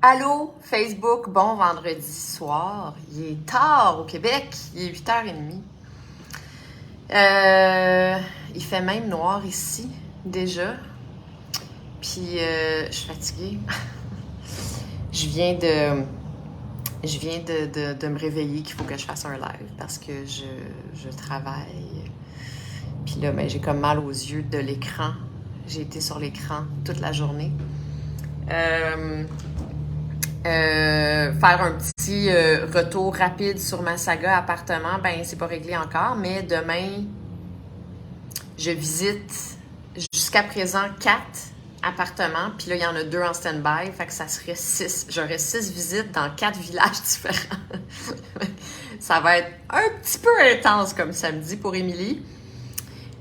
Allô, Facebook, bon vendredi soir. Il est tard au Québec, il est 8h30. Il fait même noir ici, déjà. Puis, je suis fatiguée. Je viens de me réveiller qu'il faut que je fasse un live parce que je travaille. Puis là, ben, j'ai comme mal aux yeux de l'écran. J'ai été sur l'écran toute la journée. Faire un petit retour rapide sur ma saga appartement, ben c'est pas réglé encore, mais demain, je visite jusqu'à présent 4 appartements, puis là, il y en a 2 en stand-by, fait que ça serait 6. J'aurais 6 visites dans 4 villages différents. Ça va être un petit peu intense comme samedi pour Émilie,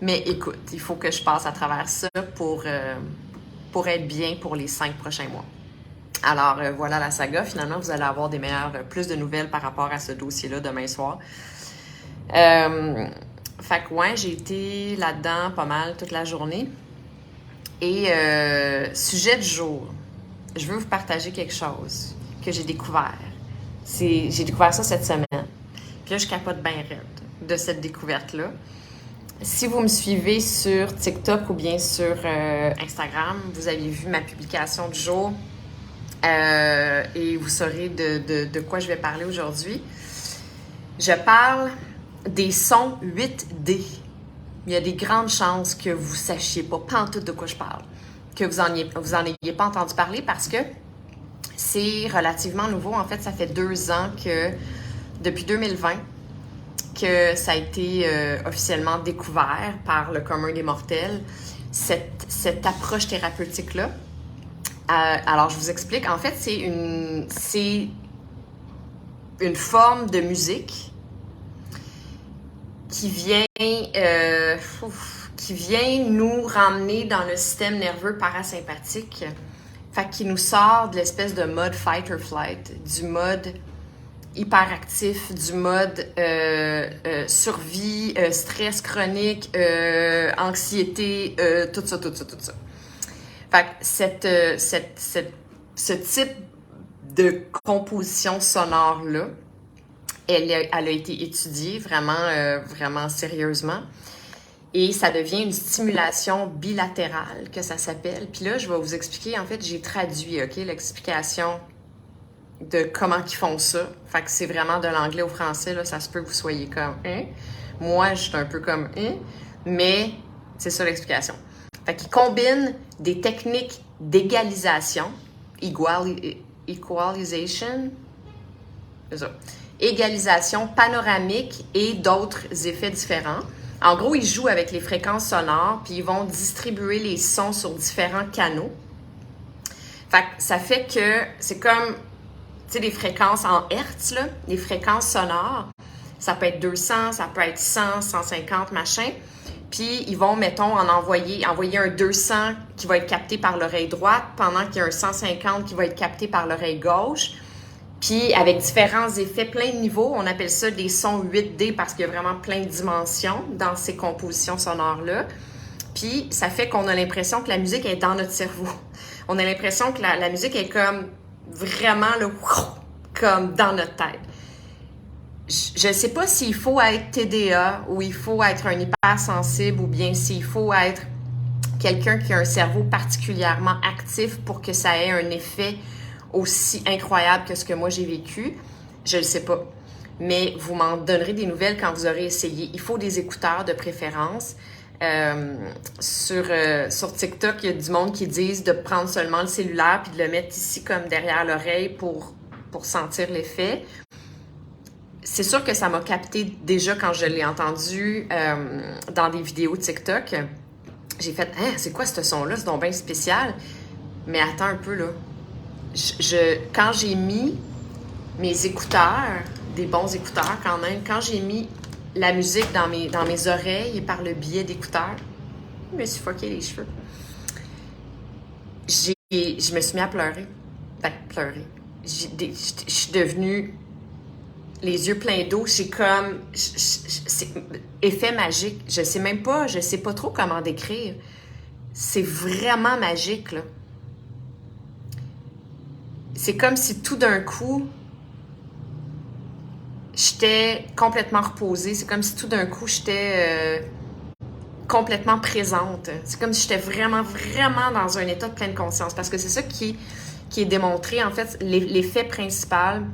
mais écoute, il faut que je passe à travers ça pour être bien pour les 5 prochains mois. Alors, voilà la saga. Finalement, vous allez avoir plus de nouvelles par rapport à ce dossier-là demain soir. Fait que, ouais, j'ai été là-dedans pas mal toute la journée. Et sujet du jour, je veux vous partager quelque chose que j'ai découvert. J'ai découvert ça cette semaine. Puis là, je capote bien raide de cette découverte-là. Si vous me suivez sur TikTok ou bien sur Instagram, vous avez vu ma publication du jour. Et vous saurez de quoi je vais parler aujourd'hui. Je parle des sons 8D. Il y a des grandes chances que vous ne sachiez pas pantoute de quoi je parle, que vous en ayez pas entendu parler parce que c'est relativement nouveau. En fait, ça fait 2 ans que, depuis 2020, que ça a été officiellement découvert par le commun des mortels, cette approche thérapeutique-là. Alors, je vous explique. En fait, c'est une forme de musique qui vient nous ramener dans le système nerveux parasympathique. Fait qui nous sort de l'espèce de mode fight or flight, du mode hyperactif, du mode survie, stress chronique, anxiété, tout ça. Fait que ce type de composition sonore-là, elle a été étudiée vraiment sérieusement. Et ça devient une stimulation bilatérale, que ça s'appelle. Puis là, je vais vous expliquer, en fait, j'ai traduit, OK, l'explication de comment ils font ça. Fait que c'est vraiment de l'anglais au français, là, ça se peut que vous soyez comme « hein ». Moi, je suis un peu comme « hein », mais c'est ça l'explication. Fait qu'ils combinent des techniques d'égalisation, equalization, c'est ça, égalisation panoramique et d'autres effets différents. En gros, ils jouent avec les fréquences sonores, puis ils vont distribuer les sons sur différents canaux. Fait que ça fait que c'est comme, tu sais, des fréquences en hertz, là, les fréquences sonores. Ça peut être 200, ça peut être 100, 150, machin. Puis, ils vont, mettons, envoyer un 200 qui va être capté par l'oreille droite, pendant qu'il y a un 150 qui va être capté par l'oreille gauche. Puis, avec différents effets, plein de niveaux, on appelle ça des sons 8D parce qu'il y a vraiment plein de dimensions dans ces compositions sonores-là. Puis, ça fait qu'on a l'impression que la musique est dans notre cerveau. On a l'impression que la musique est comme vraiment, là, comme dans notre tête. Je ne sais pas s'il faut être TDA ou il faut être un hypersensible ou bien s'il faut être quelqu'un qui a un cerveau particulièrement actif pour que ça ait un effet aussi incroyable que ce que moi j'ai vécu. Je ne le sais pas. Mais vous m'en donnerez des nouvelles quand vous aurez essayé. Il faut des écouteurs de préférence. Sur TikTok, il y a du monde qui disent de prendre seulement le cellulaire puis de le mettre ici comme derrière l'oreille pour sentir l'effet. C'est sûr que ça m'a capté déjà quand je l'ai entendu dans des vidéos TikTok. J'ai fait « Hein, c'est quoi ce son-là? C'est donc bien spécial. » Mais attends un peu, là. Quand j'ai mis mes écouteurs, des bons écouteurs quand même, quand j'ai mis la musique dans mes oreilles par le biais d'écouteurs, je me suis fucké les cheveux. Je me suis mis à pleurer. Ben, pleurer. Je suis devenue les yeux pleins d'eau. C'est comme... c'est effet magique. Je sais pas trop comment décrire. C'est vraiment magique, là. c'est comme si tout d'un coup, j'étais complètement reposée. C'est comme si tout d'un coup, j'étais complètement présente. C'est comme si j'étais vraiment, vraiment dans un état de pleine conscience. Parce que c'est ça qui est démontré, en fait, l'effet principal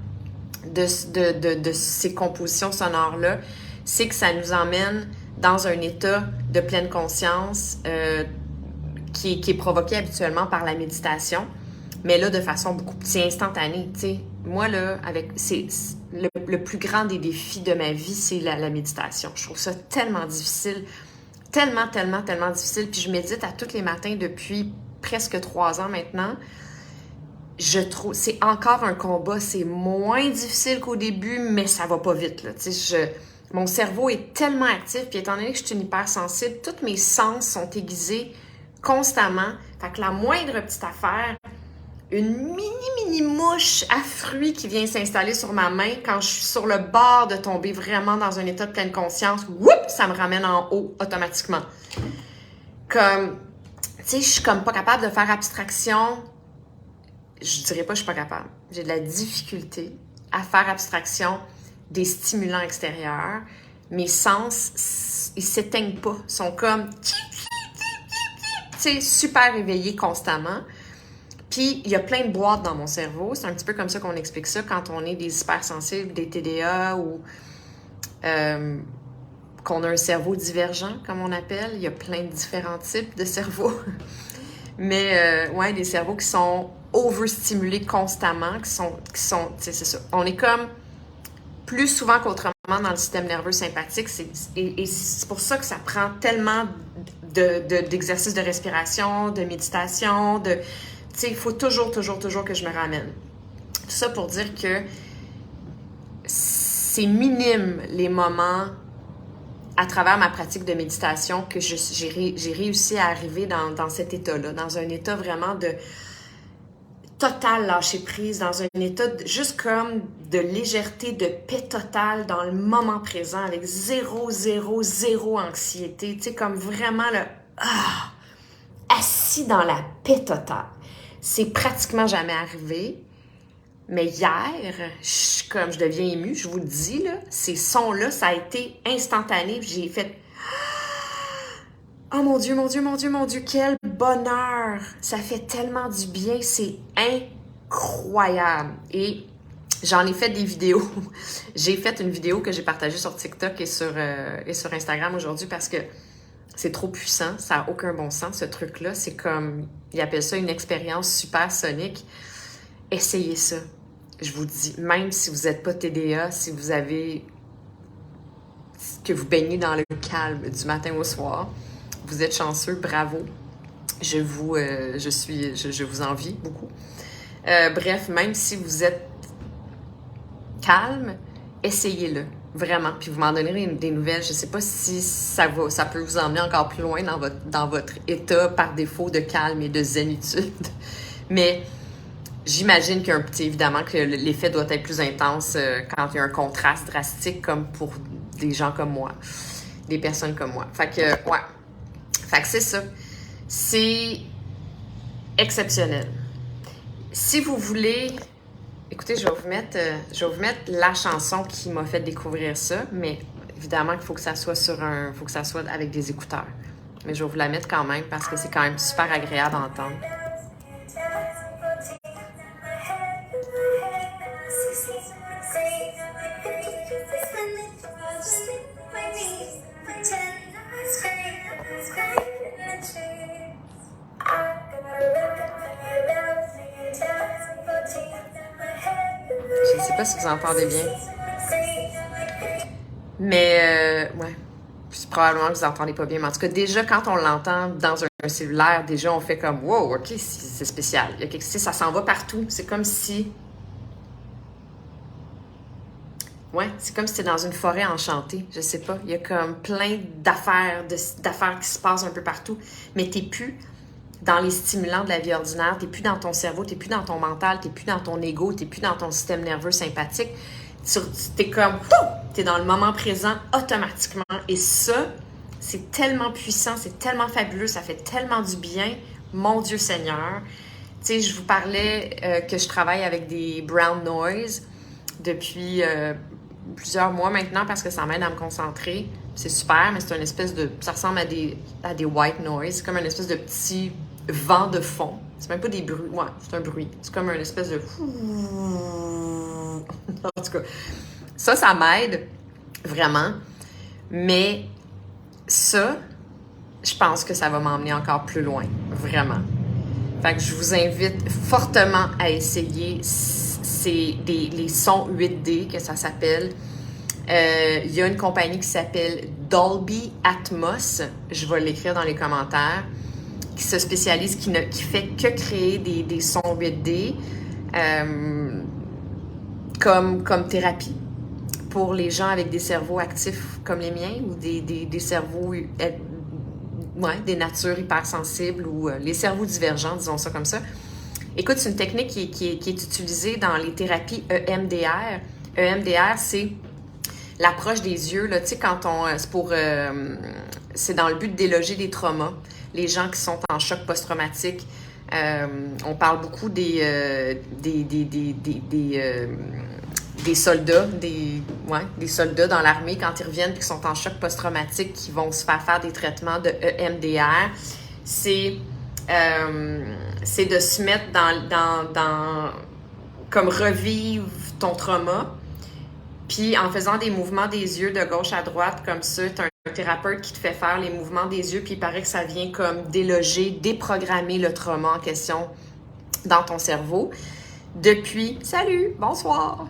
de ces compositions sonores-là, c'est que ça nous emmène dans un état de pleine conscience qui est provoqué habituellement par la méditation, mais là, de façon beaucoup plus instantanée. T'sais. Moi, là, c'est le plus grand des défis de ma vie, c'est la méditation. Je trouve ça tellement difficile, tellement, tellement, tellement difficile. Puis je médite à tous les matins depuis presque 3 ans maintenant. Je trouve, c'est encore un combat, c'est moins difficile qu'au début, mais ça va pas vite, là. Mon cerveau est tellement actif, puis étant donné que je suis une hypersensible, tous mes sens sont aiguisés constamment. Fait que la moindre petite affaire, une mini mouche à fruits qui vient s'installer sur ma main quand je suis sur le bord de tomber vraiment dans un état de pleine conscience, whoop, ça me ramène en haut automatiquement. Comme, tu sais, je suis comme pas capable de faire abstraction. Je dirais pas que je suis pas capable. J'ai de la difficulté à faire abstraction des stimulants extérieurs. Mes sens, ils s'éteignent pas. Ils sont comme, tu sais, super éveillés constamment. Puis, il y a plein de boîtes dans mon cerveau. C'est un petit peu comme ça qu'on explique ça quand on est des hypersensibles, des TDA ou qu'on a un cerveau divergent, comme on appelle. Il y a plein de différents types de cerveaux. Mais, ouais, des cerveaux qui sont overstimulés constamment, qui sont tu sais, c'est ça. On est comme plus souvent qu'autrement dans le système nerveux sympathique. Et c'est pour ça que ça prend tellement d'exercices de respiration, de méditation, tu sais, il faut toujours que je me ramène. Tout ça pour dire que c'est minime les moments à travers ma pratique de méditation que j'ai réussi à arriver dans cet état-là, dans un état vraiment de total lâcher prise, dans un état juste comme de légèreté, de paix totale dans le moment présent, avec zéro anxiété, tu sais, comme vraiment assis dans la paix totale. C'est pratiquement jamais arrivé. Mais hier, je deviens émue, je vous le dis, là, ces sons-là, ça a été instantané. J'ai fait « Oh mon Dieu, quel bonheur! Ça fait tellement du bien, c'est incroyable! » Et j'en ai fait des vidéos. J'ai fait une vidéo que j'ai partagée sur TikTok et sur Instagram aujourd'hui parce que c'est trop puissant, ça n'a aucun bon sens, ce truc-là. C'est comme, ils appellent ça une expérience supersonique. Essayez ça. Je vous dis, même si vous n'êtes pas TDA, si vous avez... que vous baignez dans le calme du matin au soir, vous êtes chanceux, bravo. Je vous envie beaucoup. Bref, même si vous êtes calme, essayez-le, vraiment. Puis vous m'en donnerez des nouvelles. Je ne sais pas si ça peut vous emmener encore plus loin dans votre état par défaut de calme et de zénitude. Mais... j'imagine évidemment que l'effet doit être plus intense quand il y a un contraste drastique comme pour des gens comme moi, des personnes comme moi. Fait que, ouais. Fait que c'est ça. C'est exceptionnel. Si vous voulez... Écoutez, je vais vous mettre la chanson qui m'a fait découvrir ça, mais évidemment qu'il faut que ça soit faut que ça soit avec des écouteurs. Mais je vais vous la mettre quand même parce que c'est quand même super agréable à entendre. Je ne sais pas si vous entendez bien. Mais, ouais. C'est probablement que vous n'entendez pas bien. Mais en tout cas, déjà, quand on l'entend dans un cellulaire, déjà, on fait comme « Wow, OK, c'est spécial. » Il y a quelque chose, ça s'en va partout. C'est comme si... ouais, c'est comme si c'était dans une forêt enchantée. Je sais pas. Il y a comme plein d'affaires qui se passent un peu partout. Mais t'es plus dans les stimulants de la vie ordinaire. T'es plus dans ton cerveau. T'es plus dans ton mental. T'es plus dans ton ego. T'es plus dans ton système nerveux sympathique. T'es comme... t'es dans le moment présent automatiquement. Et ça, c'est tellement puissant. C'est tellement fabuleux. Ça fait tellement du bien. Mon Dieu Seigneur. Tu sais, je vous parlais que je travaille avec des brown noise depuis plusieurs mois maintenant parce que ça m'aide à me concentrer. C'est super, mais c'est une espèce de... Ça ressemble à des white noise. C'est comme une espèce de petit vent de fond. C'est même pas des bruits. Ouais, c'est un bruit. C'est comme une espèce de... En tout cas, ça m'aide vraiment. Mais ça, je pense que ça va m'emmener encore plus loin. Vraiment. Fait que je vous invite fortement à essayer les sons 8D, que ça s'appelle. Il y a une compagnie qui s'appelle Dolby Atmos, je vais l'écrire dans les commentaires, qui se spécialise, qui fait que créer des sons 8D comme thérapie pour les gens avec des cerveaux actifs comme les miens ou des cerveaux, des natures hypersensibles ou les cerveaux divergents, disons ça comme ça. Écoute, c'est une technique qui est utilisée dans les thérapies EMDR. EMDR, c'est l'approche des yeux, là, tu sais, quand c'est dans le but de déloger des traumas. Les gens qui sont en choc post-traumatique, on parle beaucoup des soldats, des soldats dans l'armée quand ils reviennent et qui sont en choc post-traumatique, qui vont se faire des traitements de EMDR. C'est de se mettre dans comme revivre ton trauma. Puis en faisant des mouvements des yeux de gauche à droite comme ça, tu as un thérapeute qui te fait faire les mouvements des yeux, puis il paraît que ça vient comme déloger, déprogrammer le trauma en question dans ton cerveau. Bonsoir!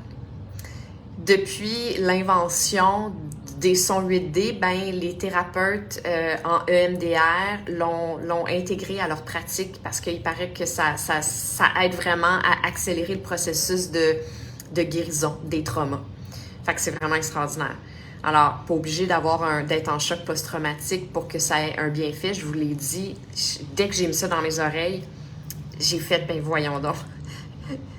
Depuis l'invention des sons 8D, les thérapeutes en EMDR l'ont intégré à leur pratique parce qu'il paraît que ça aide vraiment à accélérer le processus de guérison des traumas. Fait que c'est vraiment extraordinaire. Alors, pas obligé d'être en choc post-traumatique pour que ça ait un bienfait. Je vous l'ai dit, dès que j'ai mis ça dans mes oreilles, j'ai fait, voyons donc.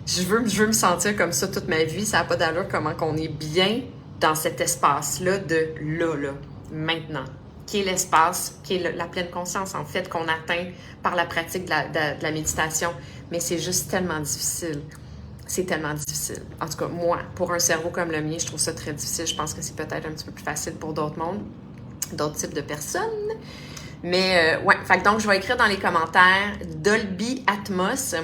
Je veux me sentir comme ça toute ma vie. Ça n'a pas d'allure comment qu'on est bien dans cet espace-là de là, maintenant. Qui est l'espace, qui est la pleine conscience, en fait, qu'on atteint par la pratique de la méditation. Mais c'est juste tellement difficile. C'est tellement difficile. En tout cas, moi, pour un cerveau comme le mien, je trouve ça très difficile. Je pense que c'est peut-être un petit peu plus facile pour d'autres mondes, d'autres types de personnes. Mais, fait que donc, je vais écrire dans les commentaires Dolby Atmos.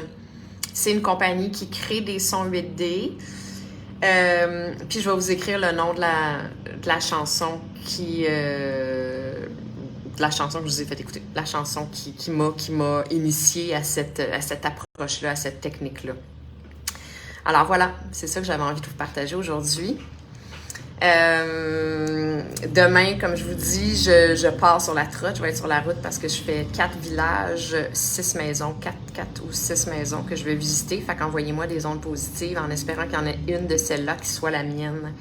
C'est une compagnie qui crée des sons 8D. Puis, je vais vous écrire le nom de la chanson de la chanson que je vous ai fait écouter. La chanson qui m'a initiée à cette approche-là, à cette technique-là. Alors voilà, c'est ça que j'avais envie de vous partager aujourd'hui. Demain, comme je vous dis, je pars sur la trotte, je vais être sur la route parce que je fais 4 villages, 6 maisons, 4 ou 6 maisons que je vais visiter. Fait qu'envoyez-moi des ondes positives en espérant qu'il y en ait une de celles-là qui soit la mienne.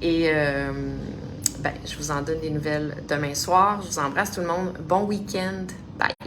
Et je vous en donne des nouvelles demain soir. Je vous embrasse tout le monde. Bon week-end. Bye!